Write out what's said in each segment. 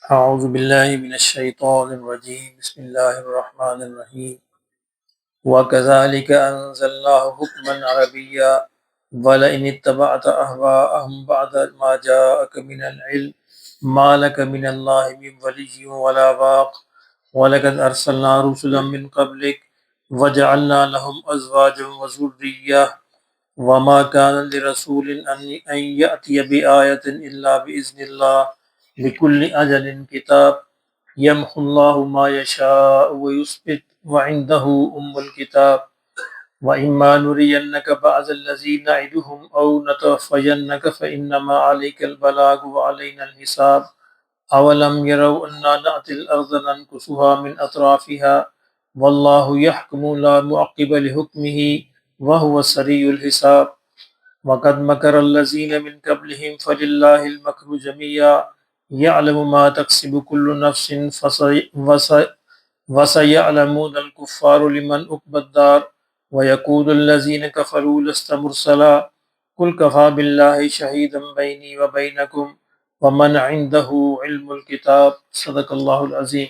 أعوذ بالله من الشيطان الرجيم بسم الله الرحمن الرحيم وكذلك أنزلناه حكما عربيا ولئن اتبعت أهواءهم بعد ما جاءك من العلم ما لك من الله من ولي ولا واق ولقد أرسلنا رسلا من قبلك وجعلنا لهم أزواجا وذرية وما كان لرسول أن يأتي بآية إلا بإذن الله لكل أجل كتاب يمحو الله ما يشاء ويثبت وعنده أم الكتاب وإما نرينك بعض الذي نعدهم أو نتوفينك فإنما عليك البلاغ وعلينا الحساب أولم يروا أنا نأتي الأرض ننكسها من أطرافها والله يحكم لا معقب لحكمه وهو سريع الحساب وقد مكر الذين من قبلهم فلله المكر جميعا يعلم ما تكسب كل نفس وسيعلمون الكفار لمن عقبى الدار ويقول الذين كفروا لست مرسلا قل كفى بالله شهيدا بيني وبينكم ومن عنده علم الكتاب صدق اللہ العظیم۔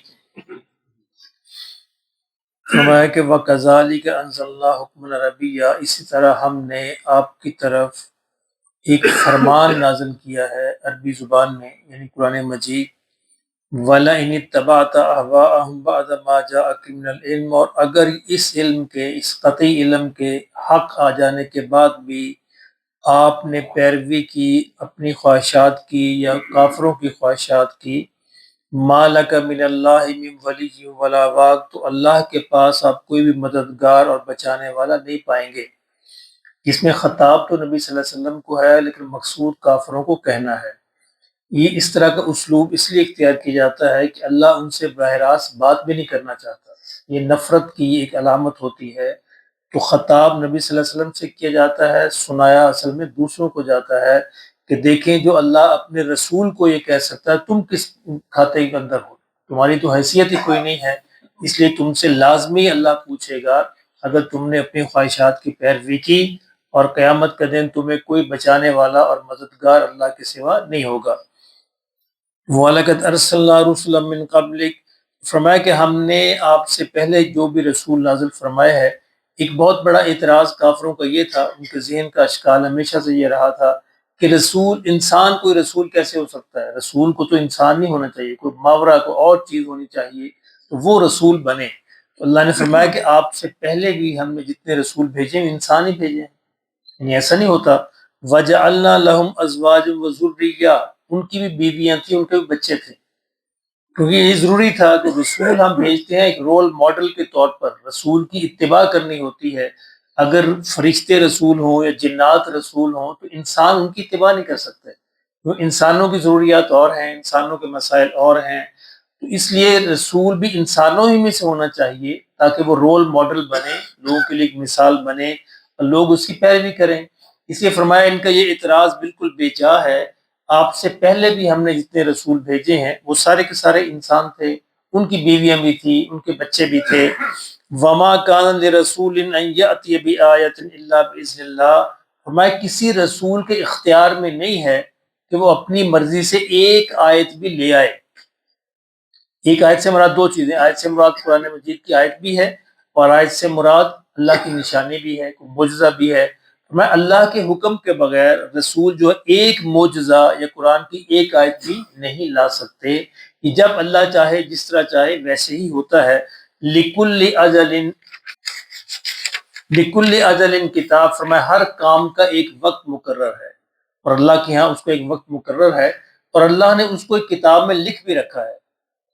فرمایا کہ وَكَذَلِكَ أَنزَلْنَا حُكْمًا عَرَبِيًّا، اسی طرح ہم نے آپ کی طرف ایک فرمان نازل کیا ہے عربی زبان میں، یعنی قرآن مجید۔ وَلَئِنِ اتَّبَعْتَ أَهْوَاءَهُمْ بَعْدَ مَا جَاءَكَ مِنَ الْعِلْمِ، اور اگر اس علم کے، اس قطعی علم کے حق آ جانے کے بعد بھی آپ نے پیروی کی اپنی خواہشات کی یا کافروں کی خواہشات کی، مَا لَكَ مِنَ اللَّهِ مِن وَلِيٍّ وَلَا وَاقٍ، تو اللہ کے پاس آپ کوئی بھی مددگار اور بچانے والا نہیں پائیں گے۔ جس میں خطاب تو نبی صلی اللہ علیہ وسلم کو ہے، لیکن مقصود کافروں کو کہنا ہے۔ یہ اس طرح کا اسلوب اس لیے اختیار کیا جاتا ہے کہ اللہ ان سے براہ راست بات بھی نہیں کرنا چاہتا، یہ نفرت کی ایک علامت ہوتی ہے۔ تو خطاب نبی صلی اللہ علیہ وسلم سے کیا جاتا ہے، سنایا اصل میں دوسروں کو جاتا ہے کہ دیکھیں جو اللہ اپنے رسول کو یہ کہہ سکتا ہے، تم کس کھاتے کے اندر ہو، تمہاری تو حیثیت ہی کوئی نہیں ہے، اس لیے تم سے لازمی اللہ پوچھے گا اگر تم نے اپنی خواہشات کی پیروی کی، اور قیامت کا دن تمہیں کوئی بچانے والا اور مددگار اللہ کے سوا نہیں ہوگا۔ وَلَقَدْ أَرْسَلْنَا رُسُلًا مِّن قَبْلِكَ، فرمایا کہ ہم نے آپ سے پہلے جو بھی رسول نازل فرمائے ہے۔ ایک بہت بڑا اعتراض کافروں کا یہ تھا، ان کے ذہن کا اشکال ہمیشہ سے یہ رہا تھا کہ رسول انسان، کوئی رسول کیسے ہو سکتا ہے، رسول کو تو انسان نہیں ہونا چاہیے، کوئی ماورا کو اور چیز ہونی چاہیے تو وہ رسول بنے۔ تو اللہ نے فرمایا کہ آپ سے پہلے بھی ہم نے جتنے رسول بھیجے ہیں انسان ہی بھیجے ہیں، یعنی ایسا نہیں ہوتا۔ وَجَعَلْنَا لَهُمْ أَزْوَاجًا وَذُرِّيَّةً، ان کی بھی بیویاں تھیں، ان کے بھی بچے تھے، کیونکہ یہ ضروری تھا کہ رسول ہم بھیجتے ہیں ایک رول ماڈل کے طور پر، رسول کی اتباع کرنی ہوتی ہے۔ اگر فرشتے رسول ہوں یا جنات رسول ہوں تو انسان ان کی اتباع نہیں کر سکتے، کیونکہ انسانوں کی ضروریات اور ہیں، انسانوں کے مسائل اور ہیں، تو اس لیے رسول بھی انسانوں ہی میں سے ہونا چاہیے تاکہ وہ رول ماڈل بنے، لوگوں کے لیے ایک مثال بنے اور لوگ اس کی پیروی کریں۔ اس لیے فرمایا ان کا یہ اعتراض بالکل بے جا ہے، آپ سے پہلے بھی ہم نے جتنے رسول بھیجے ہیں وہ سارے کے سارے انسان تھے، ان کی بیویاں بھی تھیں، ان کے بچے بھی تھے۔ وما کان لرسول ان یاتی بآیۃ الا باذن اللہ، فرمایا کسی رسول کے اختیار میں نہیں ہے کہ وہ اپنی مرضی سے ایک آیت بھی لے آئے۔ ایک آیت سے مراد دو چیزیں، آیت سے مراد قرآن مجید کی آیت بھی ہے، اور آیت سے مراد اللہ کی نشانی بھی ہے، معجزہ بھی ہے۔ میں اللہ کے حکم کے بغیر رسول جو ایک معجزہ یا قرآن کی ایک آیت بھی نہیں لا سکتے، کہ جب اللہ چاہے جس طرح چاہے ویسے ہی ہوتا ہے۔ لکل اجل کتاب، فرمایا ہر کام کا ایک وقت مقرر ہے، اور اللہ کے ہاں اس کو ایک وقت مقرر ہے، اور اللہ نے اس کو ایک کتاب میں لکھ بھی رکھا ہے،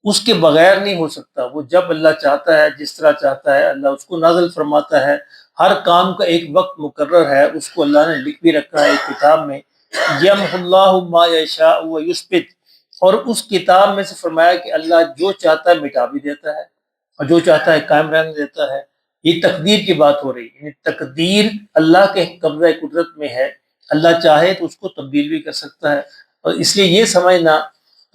اس کے بغیر نہیں ہو سکتا۔ وہ جب اللہ چاہتا ہے جس طرح چاہتا ہے اللہ اس کو نازل فرماتا ہے، ہر کام کا ایک وقت مقرر ہے، اس کو اللہ نے لکھ بھی رکھا ہے ایک کتاب میں۔ یمحو اللہ ما یشاء ویثبت، اور اس کتاب میں سے فرمایا کہ اللہ جو چاہتا ہے مٹا بھی دیتا ہے اور جو چاہتا ہے قائم رہنے دیتا ہے۔ یہ تقدیر کی بات ہو رہی ہے، یعنی تقدیر اللہ کے قبضہ قدرت میں ہے، اللہ چاہے تو اس کو تبدیل بھی کر سکتا ہے، اور اس لیے یہ سمجھنا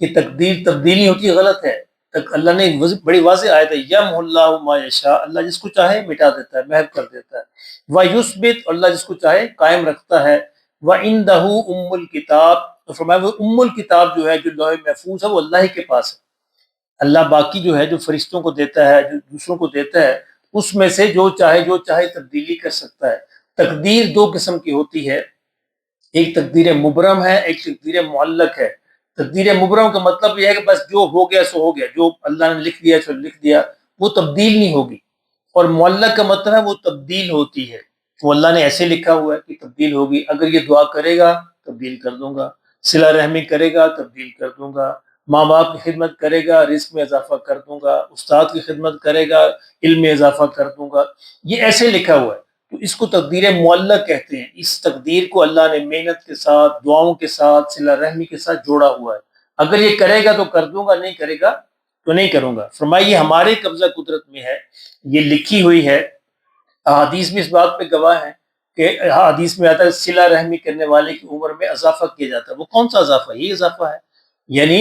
کہ تقدیر تبدیلی ہوتی ہے غلط ہے۔ اللہ نے بڑی واضح آیت ہے، یمحو اللہ ما یشاء، اللہ جس کو چاہے مٹا دیتا ہے، محو کر دیتا ہے، ویثبت، اللہ جس کو چاہے قائم رکھتا ہے۔ وَعِندَهُ الکتاب، تو فرمایا وہ الکتاب جو ہے، جو لوح محفوظ ہے، وہ اللہ ہی کے پاس ہے۔ اللہ باقی جو ہے، جو فرشتوں کو دیتا ہے، جو دوسروں کو دیتا ہے، اس میں سے جو چاہے تبدیلی کر سکتا ہے۔ تقدیر دو قسم کی ہوتی ہے، ایک تقدیر مبرم ہے، ایک تقدیر معلق ہے۔ تقدیر مبرم کا مطلب یہ ہے کہ بس جو ہو گیا سو ہو گیا، جو اللہ نے لکھ دیا سو لکھ دیا، وہ تبدیل نہیں ہوگی۔ اور معلق کا مطلب ہے وہ تبدیل ہوتی ہے، وہ اللہ نے ایسے لکھا ہوا ہے کہ تبدیل ہوگی۔ اگر یہ دعا کرے گا تبدیل کر دوں گا، صلہ رحمی کرے گا تبدیل کر دوں گا، ماں باپ کی خدمت کرے گا رزق میں اضافہ کر دوں گا، استاد کی خدمت کرے گا علم میں اضافہ کر دوں گا، یہ ایسے لکھا ہوا ہے۔ تو اس کو تقدیر معلق کہتے ہیں۔ اس تقدیر کو اللہ نے محنت کے ساتھ، دعاؤں کے ساتھ، صلہ رحمی کے ساتھ جوڑا ہوا ہے۔ اگر یہ کرے گا تو کر دوں گا، نہیں کرے گا تو نہیں کروں گا۔ فرمایا یہ ہمارے قبضہ قدرت میں ہے، یہ لکھی ہوئی ہے۔ احادیث بھی اس بات پہ گواہ ہیں کہ حدیث میں آتا ہے صلہ رحمی کرنے والے کی عمر میں اضافہ کیا جاتا ہے۔ وہ کون سا اضافہ؟ یہ اضافہ ہے، یعنی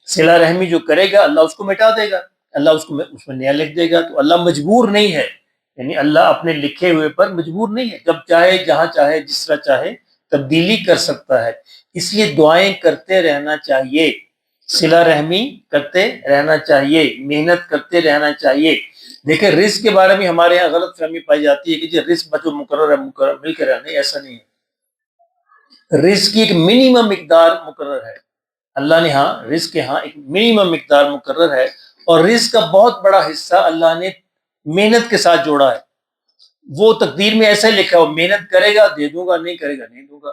صلہ رحمی جو کرے گا اللہ اس کو مٹا دے گا، اللہ اس کو اس میں نیا لکھ دے گا۔ تو اللہ مجبور نہیں ہے، یعنی اللہ اپنے لکھے ہوئے پر مجبور نہیں ہے، جب چاہے جہاں چاہے جس طرح چاہے تبدیلی کر سکتا ہے۔ اس لیے دعائیں کرتے رہنا چاہیے، صلہ رحمی کرتے رہنا چاہیے، محنت کرتے رہنا چاہیے۔ دیکھیں رزق کے بارے میں ہمارے یہاں غلط فہمی پائی جاتی ہے کہ جی رزق بچو مقرر ہے، مقرر مل کے رہنا، ایسا نہیں ہے۔ رزق کی ایک منیمم مقدار مقرر ہے، اللہ نے ہاں رزق کے ہاں ایک منیمم مقدار مقرر ہے، اور رزق کا بہت بڑا حصہ اللہ نے محنت کے ساتھ جوڑا ہے۔ وہ تقدیر میں ایسا ہی لکھا ہو، محنت کرے گا دے دوں گا، نہیں کرے گا نہیں دوں گا،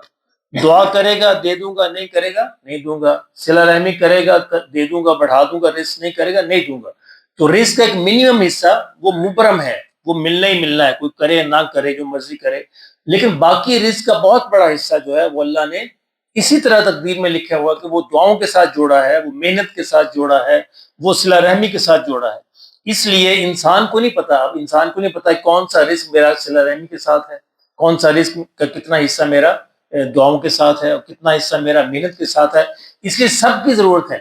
دعا کرے گا دے دوں گا، نہیں کرے گا نہیں دوں گا، صلہ رحمی کرے گا دے دوں گا بڑھا دوں گا، رزق نہیں کرے گا نہیں دوں گا۔ تو رزق کا ایک منیمم حصہ وہ مبرم ہے، وہ ملنا ہی ملنا ہے، کوئی کرے نہ کرے جو مرضی کرے، لیکن باقی رزق کا بہت بڑا حصہ جو ہے وہ اللہ نے اسی طرح تقدیر میں لکھا ہوا کہ وہ دعاؤں کے ساتھ جوڑا ہے، وہ محنت کے ساتھ جوڑا ہے، وہ صلہ رحمی کے ساتھ جوڑا ہے۔ اس لیے انسان کو نہیں پتا، اب انسان کو نہیں پتا کون سا رزق میرا صلہ رحمی کے ساتھ ہے، کون سا رزق کا کتنا حصہ میرا دعاؤں کے ساتھ ہے، اور کتنا حصہ میرا محنت کے ساتھ ہے۔ اس لیے سب کی ضرورت ہے،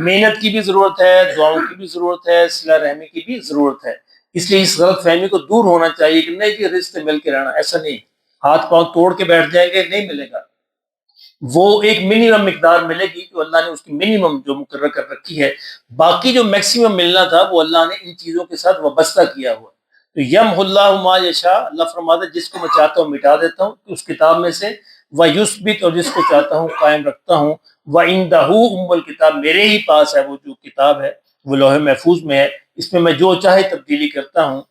محنت کی بھی ضرورت ہے، دعاؤں کی بھی ضرورت ہے، صلہ رحمی کی بھی ضرورت ہے۔ اس لیے اس غلط فہمی کو دور ہونا چاہیے کہ نہیں کہ رزق سے مل کے رہنا، ایسا نہیں، ہاتھ پاؤں توڑ کے بیٹھ جائیں گے نہیں ملے گا۔ وہ ایک منیمم مقدار ملے گی، تو اللہ نے اس کی منیمم جو مقرر کر رکھی ہے، باقی جو میکسیمم ملنا تھا وہ اللہ نے ان چیزوں کے ساتھ وابستہ کیا ہوا ہے۔ تو یم اللہ ما یشاء، اللہ فرماتا ہے جس کو میں چاہتا ہوں مٹا دیتا ہوں اس کتاب میں سے، ویثبت، اور جس کو چاہتا ہوں قائم رکھتا ہوں، وعندہ الکتاب، میرے ہی پاس ہے وہ جو کتاب ہے، وہ لوح محفوظ میں ہے، اس میں جو چاہے تبدیلی کرتا ہوں۔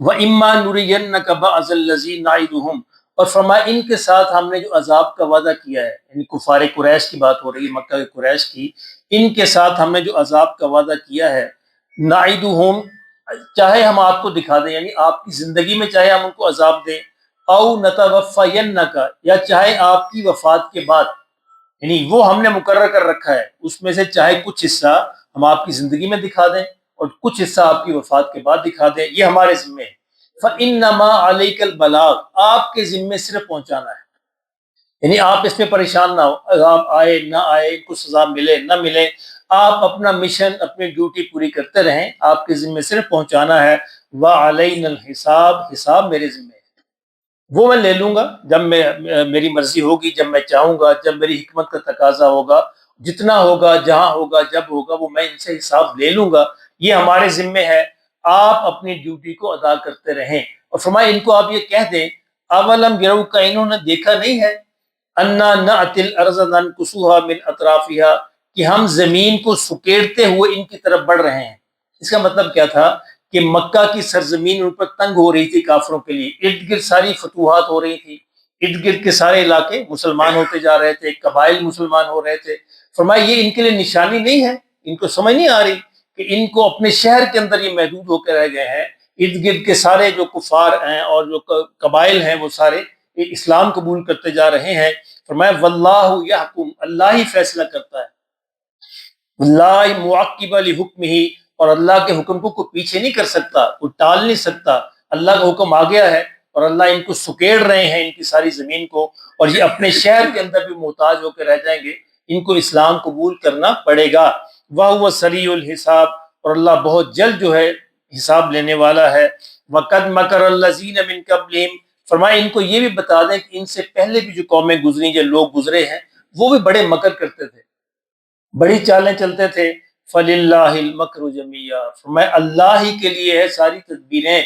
وَإِمَّا نُرِيَنَّكَ بَعْضَ الَّذِي نَعِدُهُمْ، اور فرمایا ان کے ساتھ ہم نے جو عذاب کا وعدہ کیا ہے، یعنی کفار قریش کی بات ہو رہی ہے، مکہ کے قریش کی، ان کے ساتھ ہم نے جو عذاب کا وعدہ کیا ہے، نَعِدُهُمْ، چاہے ہم آپ کو دکھا دیں، یعنی آپ کی زندگی میں چاہے ہم ان کو عذاب دیں، او نَتَوَفَّيَنَّكَ، یا چاہے آپ کی وفات کے بعد، یعنی وہ ہم نے مقرر کر رکھا ہے، اس میں سے چاہے کچھ حصہ ہم آپ کی زندگی میں دکھا دیں اور کچھ حصہ آپ کی وفات کے بعد دکھا دیں، یہ ہمارے ذمے ہے۔ فَإِنَّمَا عَلَيْكَ الْبَلَاغُ، آپ کے ذمے صرف پہنچانا ہے، یعنی آپ اس میں پریشان نہ ہو، عذاب آئے نہ آئے، ان کو سزا ملے نہ ملے، آپ اپنا مشن، اپنی ڈیوٹی پوری کرتے رہیں، آپ کے ذمے صرف پہنچانا ہے۔ وَعَلَيْنَا الْحِسَابُ، حساب میرے ذمے ہے، وہ میں لے لوں گا جب میری مرضی ہوگی، جب میں چاہوں گا، جب میری حکمت کا تقاضا ہوگا، جتنا ہوگا، جہاں ہوگا، جب ہوگا، وہ میں ان سے حساب لے لوں گا، یہ ہمارے ذمے ہے، آپ اپنی ڈیوٹی کو ادا کرتے رہیں۔ اور فرمایا ان کو آپ یہ کہہ دیں، اولم یروا، کہ انہوں نے دیکھا نہیں ہے، انا نأتی الارض ننقصها من اطرافها، کہ ہم زمین کو سکیڑتے ہوئے ان کی طرف بڑھ رہے ہیں۔ اس کا مطلب کیا تھا کہ مکہ کی سرزمین ان پر تنگ ہو رہی تھی کافروں کے لیے، ارد گرد ساری فتوحات ہو رہی تھی، ارد گرد کے سارے علاقے مسلمان ہوتے جا رہے تھے، قبائل مسلمان ہو رہے تھے۔ فرمایا یہ ان کے لیے نشانی نہیں ہے، ان کو سمجھ نہیں آ رہی کہ ان کو اپنے شہر کے اندر یہ محدود ہو کے رہ گئے ہیں، ارد گرد کے سارے جو کفار ہیں اور جو قبائل ہیں وہ سارے اسلام قبول کرتے جا رہے ہیں۔ فرمایا واللہ یحکم، اللہ ہی فیصلہ کرتا ہے، لا معقب لحکمہ، اور اللہ کے حکم کو کوئی پیچھے نہیں کر سکتا، کوئی ٹال نہیں سکتا، اللہ کا حکم آ گیا ہے اور اللہ ان کو سکیڑ رہے ہیں ان کی ساری زمین کو، اور یہ اپنے شہر کے اندر بھی محتاج ہو کے رہ جائیں گے، ان کو اسلام قبول کرنا پڑے گا۔ وَهُوَ سَرِيعُ الْحِسَابِ، اور اللہ بہت جلد جو ہے حساب لینے والا ہے۔ وَقَدْ مَكَرَ الَّذِينَ مِن قَبْلِهِمْ، فرمایا ان کو یہ بھی بتا دیں کہ ان سے پہلے بھی جو قومیں گزری جو لوگ گزرے ہیں وہ بھی بڑے مکر کرتے تھے، بڑی چالیں چلتے تھے۔ فَلِلَّهِ الْمَكْرُ جَمِيعًا، فرمایا اللہ ہی کے لیے ہے ساری تدبیریں،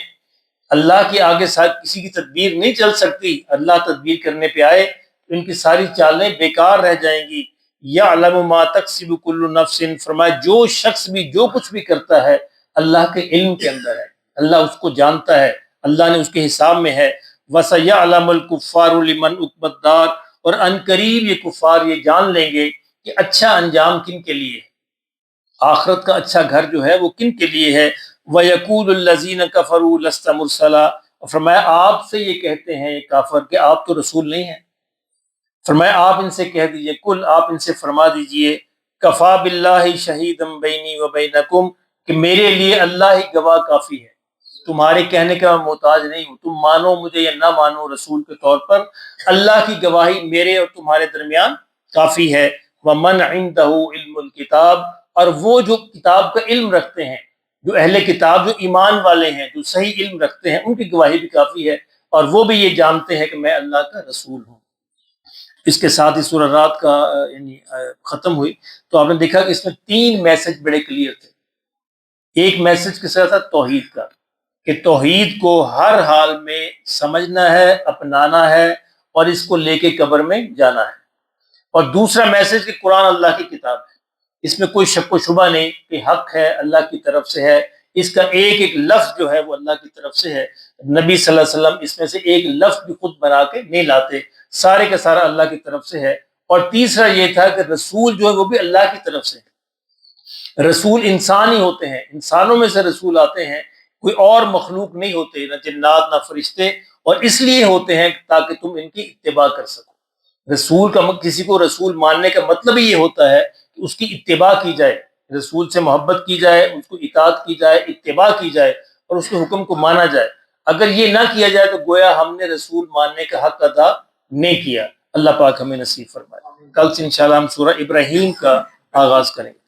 اللہ کے آگے کسی کی تدبیر نہیں چل سکتی۔ اللہ تدبیر کرنے پہ آئے تو ان کی ساری چالیں بیکار رہ جائیں گی۔ یعلم ما تکسب کل نفس، فرمایا جو شخص بھی جو کچھ بھی کرتا ہے اللہ کے علم کے اندر ہے، اللہ اس کو جانتا ہے، اللہ نے اس کے حساب میں ہے۔ وَسَيَعْلَمُ الْكُفَّارُ لِمَنْ عُقْبَى الدَّارِ، اور ان قریب یہ کفار یہ جان لیں گے کہ اچھا انجام کن کے لیے ہے، آخرت کا اچھا گھر جو ہے وہ کن کے لیے ہے۔ وَيَقُولُ الَّذِينَ كَفَرُوا لَسْتَ مُرْسَلًا، اور فرمایا آپ سے یہ کہتے ہیں یہ کافر کہ آپ تو رسول نہیں ہیں۔ فرمایا آپ ان سے کہہ دیجئے، کل آپ ان سے فرما دیجئے، کفا باللہ شہیدم بینی و بینکم، کہ میرے لیے اللہ ہی گواہ کافی ہے، تمہارے کہنے کا میں محتاج نہیں ہوں، تم مانو مجھے یا نہ مانو رسول کے طور پر، اللہ کی گواہی میرے اور تمہارے درمیان کافی ہے۔ ومن عنده علم الکتاب، اور وہ جو کتاب کا علم رکھتے ہیں، جو اہل کتاب جو ایمان والے ہیں جو صحیح علم رکھتے ہیں، ان کی گواہی بھی کافی ہے، اور وہ بھی یہ جانتے ہیں کہ میں اللہ کا رسول ہوں۔ اس کے ساتھ ہی سورہ رات کا یعنی ختم ہوئی، تو آپ نے دیکھا کہ اس میں 3 میسج بڑے کلیئر تھے۔ ایک میسج کس کا تھا؟ توحید کا، کہ توحید کو ہر حال میں سمجھنا ہے، اپنانا ہے، اور اس کو لے کے قبر میں جانا ہے۔ اور دوسرا میسج کہ قرآن اللہ کی کتاب ہے، اس میں کوئی شک و شبہ نہیں کہ حق ہے، اللہ کی طرف سے ہے، اس کا ایک ایک لفظ جو ہے وہ اللہ کی طرف سے ہے۔ نبی صلی اللہ علیہ وسلم اس میں سے ایک لفظ بھی خود بنا کے نہیں لاتے، سارے کا سارا اللہ کی طرف سے ہے۔ اور تیسرا یہ تھا کہ رسول جو ہے وہ بھی اللہ کی طرف سے ہے، رسول انسان ہی ہوتے ہیں، انسانوں میں سے رسول آتے ہیں، کوئی اور مخلوق نہیں ہوتے، نہ جنات نہ فرشتے، اور اس لیے ہوتے ہیں تاکہ تم ان کی اتباع کر سکو۔ رسول کا کسی کو رسول ماننے کا مطلب ہی یہ ہوتا ہے کہ اس کی اتباع کی جائے، رسول سے محبت کی جائے، اس کو اطاعت کی جائے، اتباع کی جائے، اور اس کے حکم کو مانا جائے۔ اگر یہ نہ کیا جائے تو گویا ہم نے رسول ماننے کا حق ادا نہیں کیا۔ اللہ پاک ہمیں نصیب فرمائے۔ کل سے انشاءاللہ ہم سورہ ابراہیم کا آغاز کریں گے۔